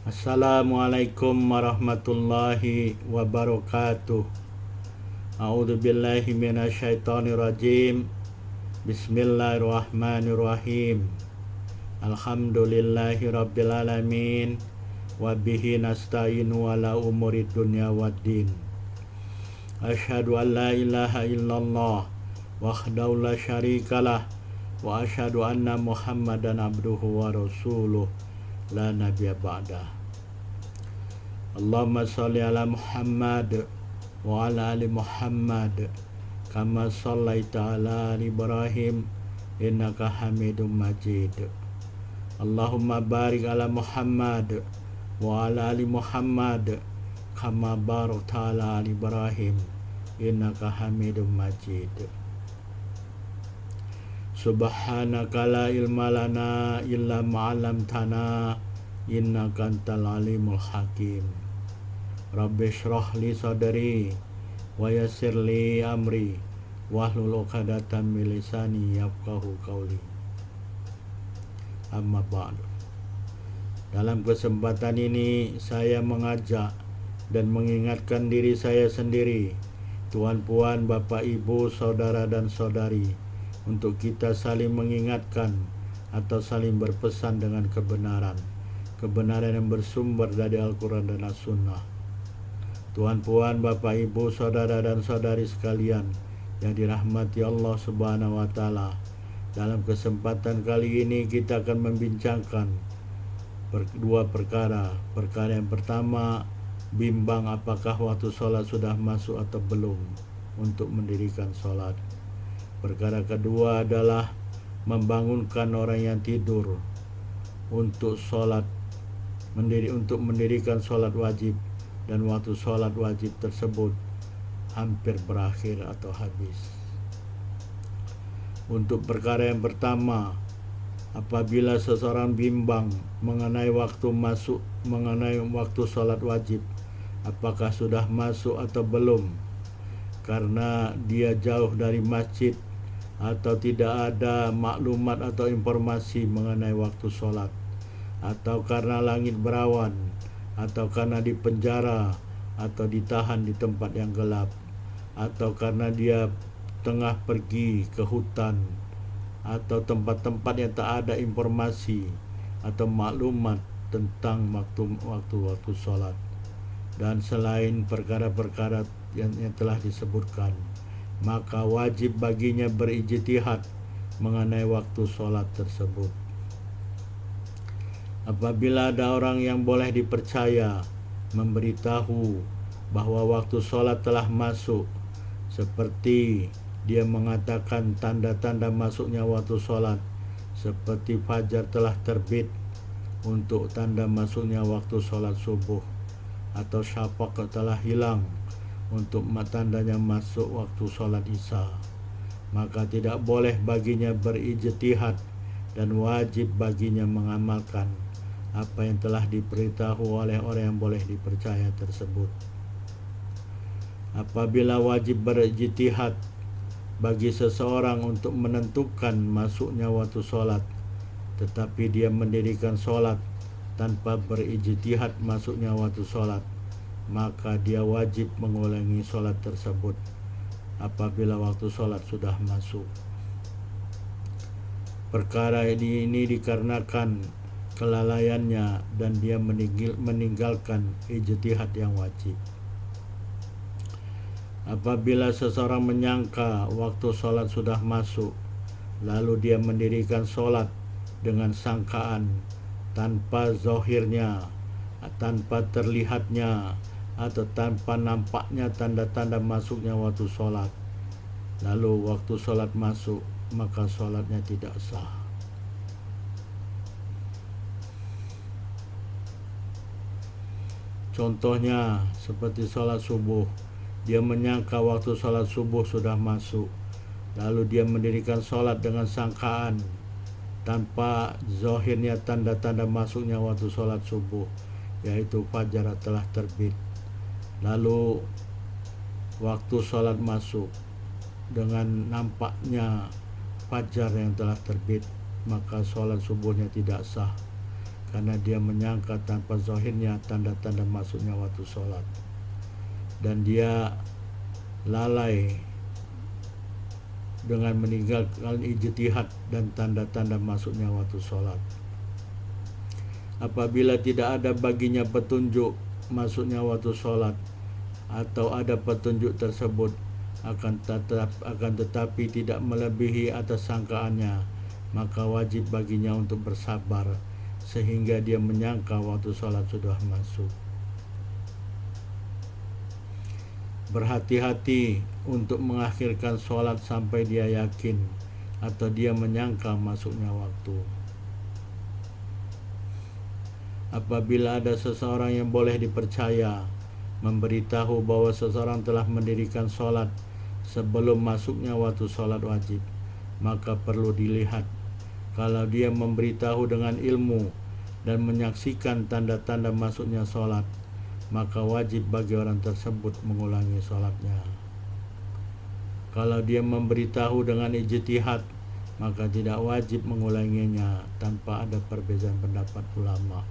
Assalamualaikum warahmatullahi wabarakatuh. A'udzu billahi minasyaitonir rajim. Bismillahirrahmanirrahim. Alhamdulillahi rabbil alamin wa bihi nasta'inu ala umurid dunya waddin. Asyhadu an la ilaha illallah wahdahu la syarikalah wa asyhadu anna Muhammadan abduhu wa rasuluh la nabiyya ba'dah. Allahumma salli ala Muhammad wa ala ali Muhammad kama sallaita ala ali Ibrahim innaka Hamidum Majid. Allahumma barik ala Muhammad wa ala ali Muhammad kama barakta ala ali Ibrahim innaka Hamidum Majid. Subhanaka la ilma lana illa ma 'allamtana innaka antal alimul hakim. Rabbi shrah li sadri wa yassir li amri wahlul 'uqdatam min lisani yafqahu qawli. Amma ba'du. Dalam kesempatan ini saya mengajak dan mengingatkan diri saya sendiri, tuan puan, bapak ibu, saudara dan saudari, untuk kita saling mengingatkan atau saling berpesan dengan kebenaran yang bersumber dari Al-Quran dan As-Sunnah. Tuan puan, bapak ibu, saudara dan saudari sekalian yang dirahmati Allah Subhanahu wa Ta'ala, dalam kesempatan kali ini kita akan membincangkan dua perkara. Perkara yang pertama, bimbang apakah waktu sholat sudah masuk atau belum untuk mendirikan sholat. Perkara kedua adalah membangunkan orang yang tidur untuk sholat, untuk mendirikan sholat wajib, dan waktu sholat wajib tersebut hampir berakhir atau habis. Untuk perkara yang pertama, apabila seseorang bimbang mengenai waktu sholat wajib, apakah sudah masuk atau belum, karena dia jauh dari masjid atau tidak ada maklumat atau informasi mengenai waktu sholat, atau karena langit berawan, atau karena di penjara atau ditahan di tempat yang gelap, atau karena dia tengah pergi ke hutan atau tempat-tempat yang tak ada informasi atau maklumat tentang waktu sholat, dan selain perkara-perkara yang telah disebutkan, maka wajib baginya berijtihad mengenai waktu sholat tersebut. Apabila ada orang yang boleh dipercaya memberitahu bahwa waktu sholat telah masuk, seperti dia mengatakan tanda-tanda masuknya waktu sholat, seperti fajar telah terbit untuk tanda masuknya waktu sholat subuh, atau syafaq telah hilang untuk tandanya masuk waktu sholat isya, maka tidak boleh baginya berijtihad dan wajib baginya mengamalkan apa yang telah diberitahu oleh orang yang boleh dipercaya tersebut. Apabila wajib berijtihad bagi seseorang untuk menentukan masuknya waktu sholat, tetapi dia mendirikan sholat tanpa berijtihad masuknya waktu sholat, maka dia wajib mengulangi sholat tersebut apabila waktu sholat sudah masuk. Perkara ini dikarenakan kelalaiannya dan dia meninggalkan ijtihad yang wajib. Apabila seseorang menyangka waktu sholat sudah masuk, lalu dia mendirikan sholat dengan sangkaan tanpa zahirnya, tanpa terlihatnya, atau tanpa nampaknya tanda-tanda masuknya waktu sholat, lalu waktu sholat masuk, maka sholatnya tidak sah. Contohnya seperti sholat subuh, dia menyangka waktu sholat subuh sudah masuk, lalu dia mendirikan sholat dengan sangkaan tanpa zahirnya tanda-tanda masuknya waktu sholat subuh, yaitu fajar telah terbit. Lalu waktu sholat masuk dengan nampaknya fajar yang telah terbit, maka sholat subuhnya tidak sah, karena dia menyangka tanpa zahirnya tanda-tanda masuknya waktu sholat, dan dia lalai dengan meninggalkan ijtihad dan tanda-tanda masuknya waktu sholat. Apabila tidak ada baginya petunjuk masuknya waktu sholat, atau ada petunjuk tersebut akan tetapi tidak melebihi atas sangkaannya, maka wajib baginya untuk bersabar sehingga dia menyangka waktu sholat sudah masuk. Berhati-hati untuk mengakhirkan sholat sampai dia yakin atau dia menyangka masuknya waktu. Apabila ada seseorang yang boleh dipercaya memberitahu bahwa seseorang telah mendirikan sholat sebelum masuknya waktu sholat wajib, maka perlu dilihat. Kalau dia memberitahu dengan ilmu dan menyaksikan tanda-tanda masuknya sholat, maka wajib bagi orang tersebut mengulangi sholatnya. Kalau dia memberitahu dengan ijtihad, maka tidak wajib mengulanginya tanpa ada perbedaan pendapat ulama.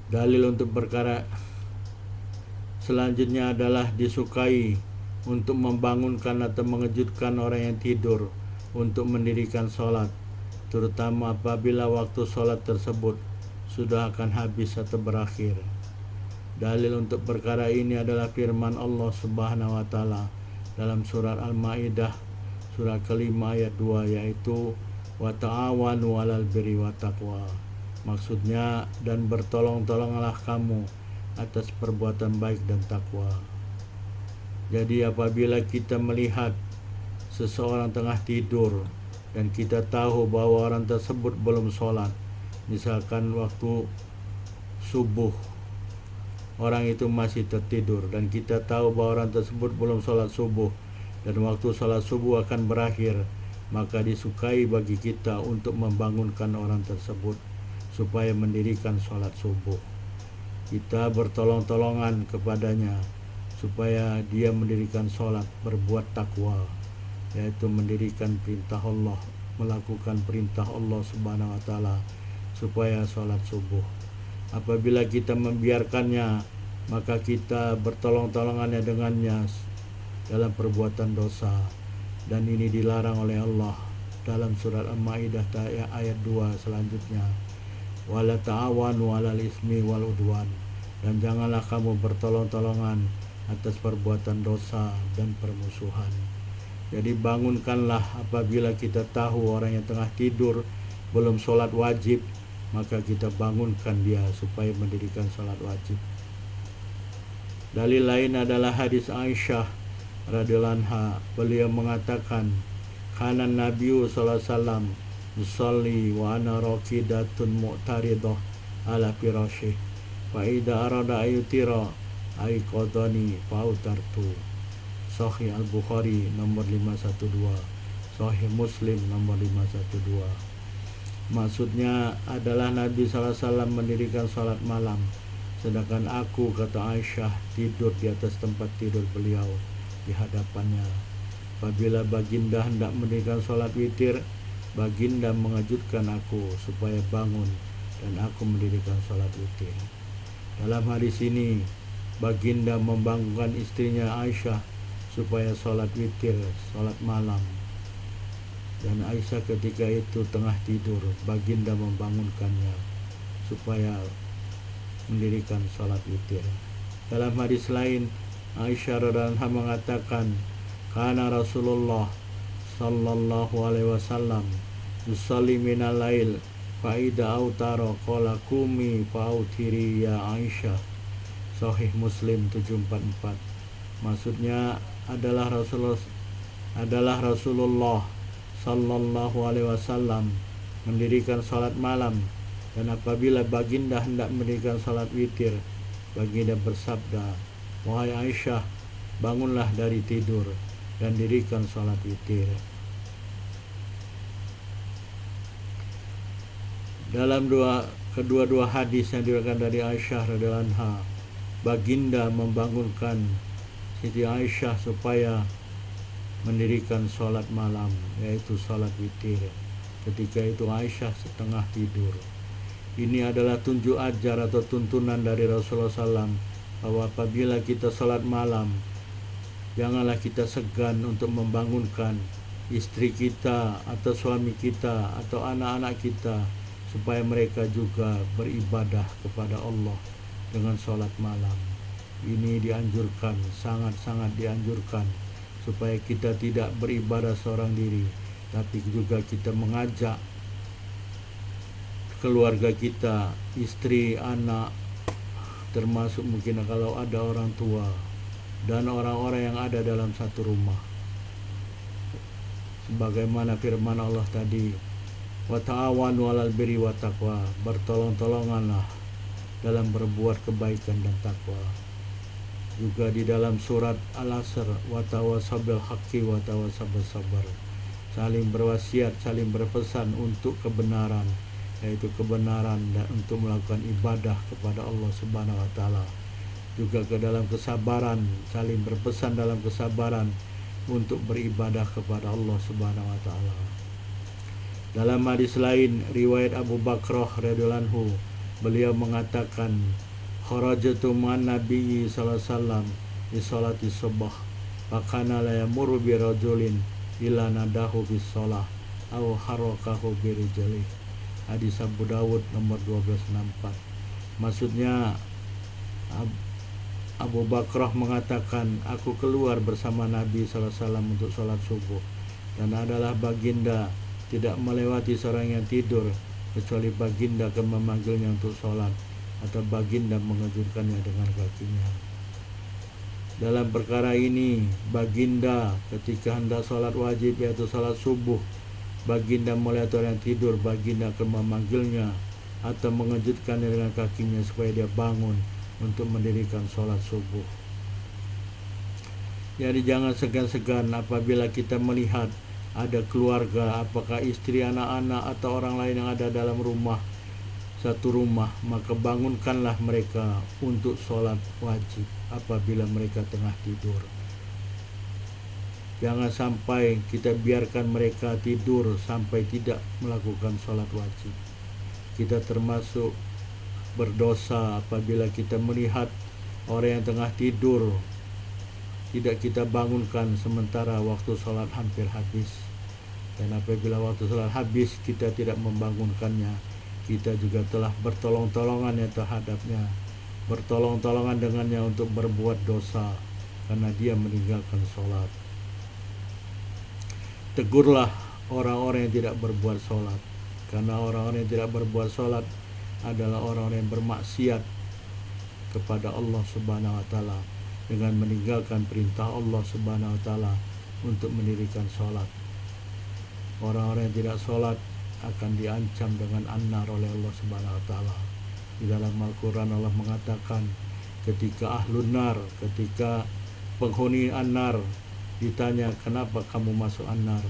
Dalil untuk perkara selanjutnya adalah disukai untuk membangunkan atau mengejutkan orang yang tidur untuk mendirikan sholat, terutama apabila waktu sholat tersebut sudah akan habis atau berakhir. Dalil untuk perkara ini adalah firman Allah Subhanahu wa taala dalam surat Al-Maidah surat kelima ayat 2, yaitu wa ta'awanu 'alal birri wa taqwa. Maksudnya, dan bertolong-tolonglah kamu atas perbuatan baik dan takwa. Jadi apabila kita melihat seseorang tengah tidur dan kita tahu bahwa orang tersebut belum sholat, misalkan waktu subuh orang itu masih tertidur, dan kita tahu bahwa orang tersebut belum sholat subuh dan waktu sholat subuh akan berakhir, maka disukai bagi kita untuk membangunkan orang tersebut supaya mendirikan sholat subuh. Kita bertolong-tolongan kepadanya supaya dia mendirikan sholat, berbuat takwa, yaitu mendirikan perintah Allah, melakukan perintah Allah Subhanahu wa taala supaya sholat subuh. Apabila kita membiarkannya, maka kita bertolong-tolongannya dengannya dalam perbuatan dosa, dan ini dilarang oleh Allah dalam surat Al-Maidah ayat 2 selanjutnya, wala ta'awanu 'alal ismi wal udwan, dan janganlah kamu bertolong-tolongan atas perbuatan dosa dan permusuhan. Jadi bangunkanlah apabila kita tahu orang yang tengah tidur belum sholat wajib, maka kita bangunkan dia supaya mendirikan sholat wajib. Dalil lain adalah hadis Aisyah radhiyallahu anha. Beliau mengatakan, kana Nabi sallallahu alaihi wasallam yusalli wa ana raqidatun mu'taridah ala firasyih fa idza arada ayutira ay qadani fautartu. Sahih Al-Bukhari nomor 512, Sahih Muslim nomor 512. Maksudnya adalah Nabi SAW mendirikan salat malam, sedangkan aku, kata Aisyah, tidur di atas tempat tidur beliau di hadapannya. Apabila baginda hendak mendirikan salat witir, baginda mengejutkan aku supaya bangun dan aku mendirikan salat witir. Dalam hadis ini, baginda membangunkan istrinya Aisyah supaya salat witir, salat malam. Dan Aisyah ketika itu tengah tidur, baginda membangunkannya supaya mendirikan salat witir. Dalam hadis lain, Aisyah radhiyallahu anha mengatakan, kana Rasulullah sallallahu alaihi wasallam yusalli minal lail fa idza autara qala qumi fa autiri ya Aisyah. Sahih Muslim 744. Maksudnya adalah Rasulullah sallallahu alaihi wasallam mendirikan salat malam, dan apabila baginda hendak mendirikan salat witir, baginda bersabda, wahai Aisyah, bangunlah dari tidur dan dirikan salat witir. Dalam kedua hadis yang diriwayatkan dari Aisyah radhiyallahu anha, baginda membangunkan Siti Aisyah supaya mendirikan sholat malam, yaitu sholat witir. Ketika itu Aisyah setengah tidur. Ini adalah tunjuk ajar atau tuntunan dari Rasulullah SAW bahwa apabila kita sholat malam, janganlah kita segan untuk membangunkan istri kita atau suami kita atau anak-anak kita supaya mereka juga beribadah kepada Allah dengan sholat malam. Ini dianjurkan, sangat-sangat dianjurkan, supaya kita tidak beribadah seorang diri, tapi juga kita mengajak keluarga kita, istri, anak, termasuk mungkin kalau ada orang tua dan orang-orang yang ada dalam satu rumah. Sebagaimana firman Allah tadi, wa ta'awanu 'alal birri wat taqwa, bertolong-tolonganlah dalam berbuat kebaikan dan takwa. Juga di dalam surat Al-Asr, wa tawasaw bil haqqi wa tawasaw bis sabr, saling berwasiat, saling berpesan untuk kebenaran, yaitu kebenaran dan untuk melakukan ibadah kepada Allah Subhanahu wa taala. Juga ke dalam kesabaran, saling berpesan dalam kesabaran untuk beribadah kepada Allah Subhanahu wa taala. Dalam hadis lain riwayat Abu Bakrah radhiyallahu anhu, beliau mengatakan, kharajtu ma'an nabiyyi sallallahu alaihi wasallam di salati subh, fakana la yamurru bi rajulin illa nadahu bis shalah aw harakahu bi rijlihi. Hadis Abu Dawud nomor 1264. Maksudnya Abu Bakrah mengatakan, aku keluar bersama Nabi SAW untuk sholat subuh, dan adalah baginda tidak melewati seorang yang tidur kecuali baginda akan memanggilnya untuk sholat atau baginda mengejutkannya dengan kakinya. Dalam perkara ini, baginda ketika hendak sholat wajib yaitu sholat subuh, baginda melihat orang yang tidur, baginda akan memanggilnya atau mengejutkannya dengan kakinya supaya dia bangun untuk mendirikan sholat subuh. Jadi jangan segan-segan apabila kita melihat ada keluarga, apakah istri, anak-anak atau orang lain yang ada dalam rumah, satu rumah, maka bangunkanlah mereka untuk sholat wajib apabila mereka tengah tidur. Jangan sampai kita biarkan mereka tidur sampai tidak melakukan sholat wajib. Kita termasuk berdosa apabila kita melihat orang yang tengah tidur tidak kita bangunkan sementara waktu sholat hampir habis. Dan apabila waktu sholat habis kita tidak membangunkannya, kita juga telah bertolong-tolongannya terhadapnya, bertolong-tolongan dengannya untuk berbuat dosa karena dia meninggalkan sholat. Tegurlah orang-orang yang tidak berbuat sholat, karena orang-orang yang tidak berbuat sholat adalah orang-orang yang bermaksiat kepada Allah Subhanahu wa taala dengan meninggalkan perintah Allah Subhanahu wa taala untuk mendirikan sholat. Orang-orang yang tidak sholat akan diancam dengan an-nar oleh Allah Subhanahu wa taala. Di dalam Al-Qur'an Allah mengatakan, ketika ahlun nar, ketika penghuni an-nar ditanya kenapa kamu masuk an-nar,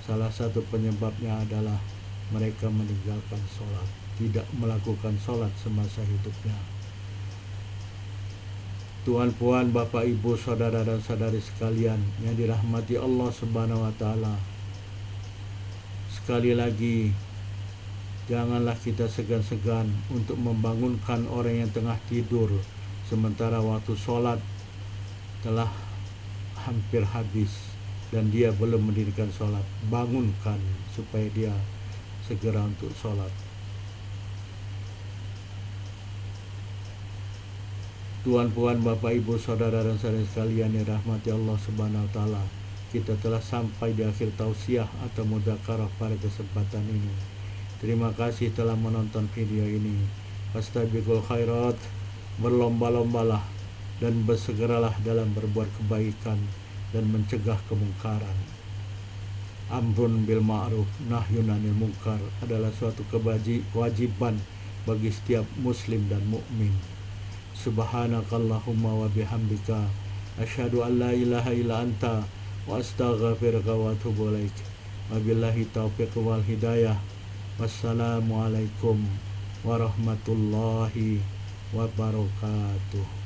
salah satu penyebabnya adalah mereka meninggalkan sholat, tidak melakukan sholat semasa hidupnya. Tuan puan, bapak ibu, saudara dan saudari sekalian yang dirahmati Allah Subhanahu wa taala, sekali lagi janganlah kita segan-segan untuk membangunkan orang yang tengah tidur sementara waktu sholat telah hampir habis dan dia belum mendirikan sholat. Bangunkan supaya dia segera untuk sholat. Tuan puan, bapak ibu, saudara dan saudari sekalian yang dirahmati Allah Subhanahu wa taala, kita telah sampai di akhir tausiah atau mudzakarah pada kesempatan ini. Terima kasih telah menonton video ini. Fastabiqul khairat, berlomba-lombalah dan bersegeralah dalam berbuat kebaikan dan mencegah kemungkaran. Amrun bil ma'ruf nahyun 'anil munkar adalah suatu kewajiban bagi setiap muslim dan mukmin. Subhanakallahumma wa bihamdika asyhadu an la ilaha illa anta wa astaghfiruka wa atubu ilaik. Wabillahi taufiq wal hidayah. Wassalamualaikum warahmatullahi wabarakatuh.